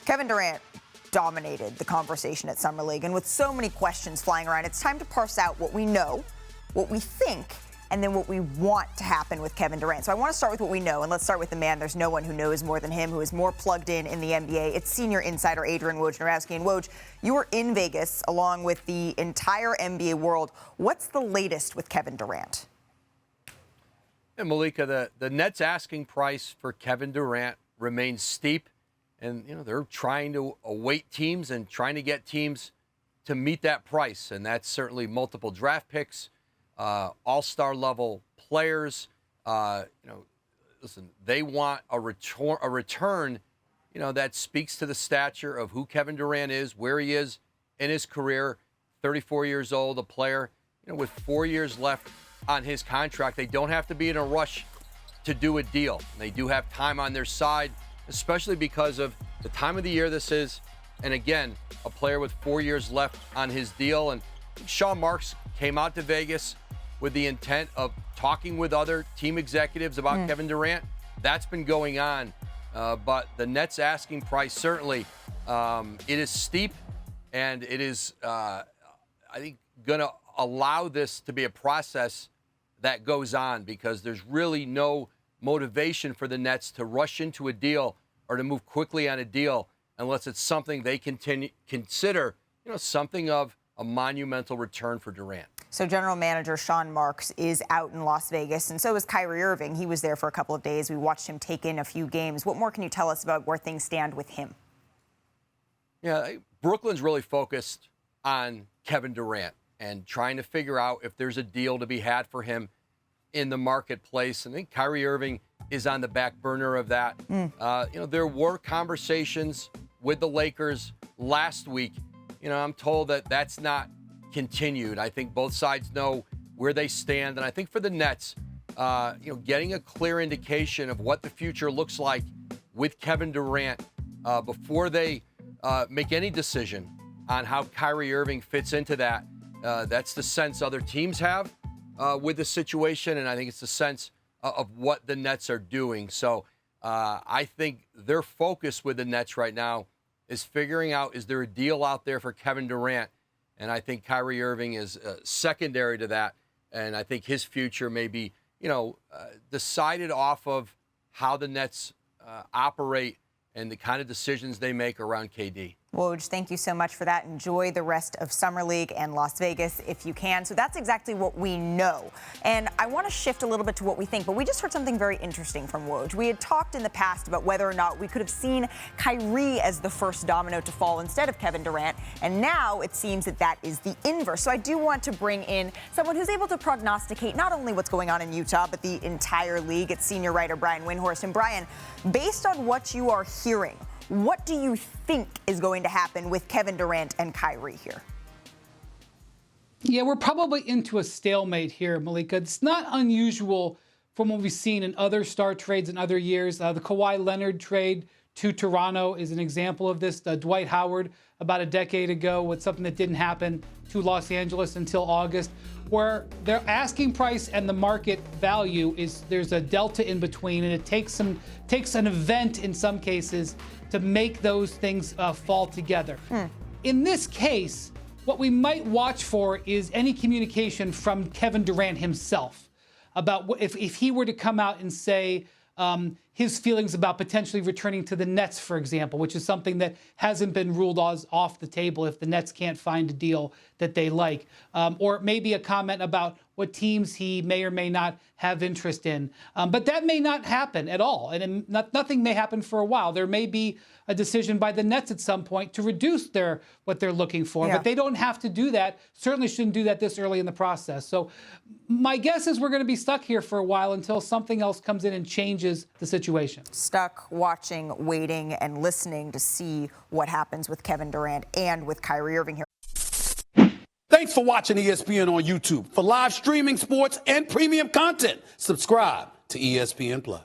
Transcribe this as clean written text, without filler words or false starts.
Kevin Durant dominated the conversation at Summer League, and with so many questions flying around, it's time to parse out what we know, what we think, and then what we want to happen with Kevin Durant. So I want to start with what we know, and let's start with the man there's no one who knows more than him, who is more plugged in the NBA. It's senior insider Adrian Wojnarowski. And Woj, you were in Vegas along with the entire NBA world. What's the latest with Kevin Durant? And Malika, the Nets asking price for Kevin Durant remains steep. And, they're trying to await teams and trying to get teams to meet that price. And that's certainly multiple draft picks, all-star level players. Listen, they want a return, that speaks to the stature of who Kevin Durant is, where he is in his career. 34 years old, a player, with 4 years left on his contract. They don't have to be in a rush to do a deal. They do have time on their side, especially because of the time of the year this is. And again, a player with 4 years left on his deal. And Sean Marks came out to Vegas with the intent of talking with other team executives about Kevin Durant. That's been going on. But the Nets asking price, certainly, it is steep, and it is, I think, going to allow this to be a process that goes on, because there's really no motivation for the Nets to rush into a deal or to move quickly on a deal unless it's something they consider, something of a monumental return for Durant. So general manager Sean Marks is out in Las Vegas, and so is Kyrie Irving. He was there for a couple of days. We watched him take in a few games. What more can you tell us about where things stand with him? Yeah, Brooklyn's really focused on Kevin Durant and trying to figure out if there's a deal to be had for him in the marketplace. I think Kyrie Irving is on the back burner of that. There were conversations with the Lakers last week. I'm told that that's not continued. I think both sides know where they stand. And I think for the Nets, getting a clear indication of what the future looks like with Kevin Durant before they make any decision on how Kyrie Irving fits into that. That's the sense other teams have with the situation, and I think it's the sense of what the Nets are doing. So I think their focus with the Nets right now is figuring out, is there a deal out there for Kevin Durant? And I think Kyrie Irving is secondary to that, and I think his future may be, decided off of how the Nets operate and the kind of decisions they make around KD. Woj, thank you so much for that. Enjoy the rest of Summer League and Las Vegas if you can. So that's exactly what we know. And I want to shift a little bit to what we think, but we just heard something very interesting from Woj. We had talked in the past about whether or not we could have seen Kyrie as the first domino to fall instead of Kevin Durant, and now it seems that that is the inverse. So I do want to bring in someone who's able to prognosticate not only what's going on in Utah, but the entire league. It's senior writer Brian Windhorst. And Brian, based on what you are hearing, what do you think is going to happen with Kevin Durant and Kyrie here? Yeah, we're probably into a stalemate here, Malika. It's not unusual from what we've seen in other star trades in other years. The Kawhi Leonard trade to Toronto is an example of this. Dwight Howard about a decade ago with something that didn't happen to Los Angeles until August, where their asking price and the market value there's a delta in between, and it takes an event in some cases to make those things fall together. In this case, what we might watch for is any communication from Kevin Durant himself about if he were to come out and say his feelings about potentially returning to the Nets, for example, which is something that hasn't been ruled off the table if the Nets can't find a deal that they like. Or maybe a comment about what teams he may or may not have interest in. But that may not happen at all. And nothing may happen for a while. There may be a decision by the Nets at some point to reduce what they're looking for. Yeah. But they don't have to do that. Certainly shouldn't do that this early in the process. So my guess is we're going to be stuck here for a while until something else comes in and changes the situation. Stuck watching, waiting, and listening to see what happens with Kevin Durant and with Kyrie Irving here. Thanks for watching ESPN on YouTube. For live streaming sports and premium content, subscribe to ESPN+.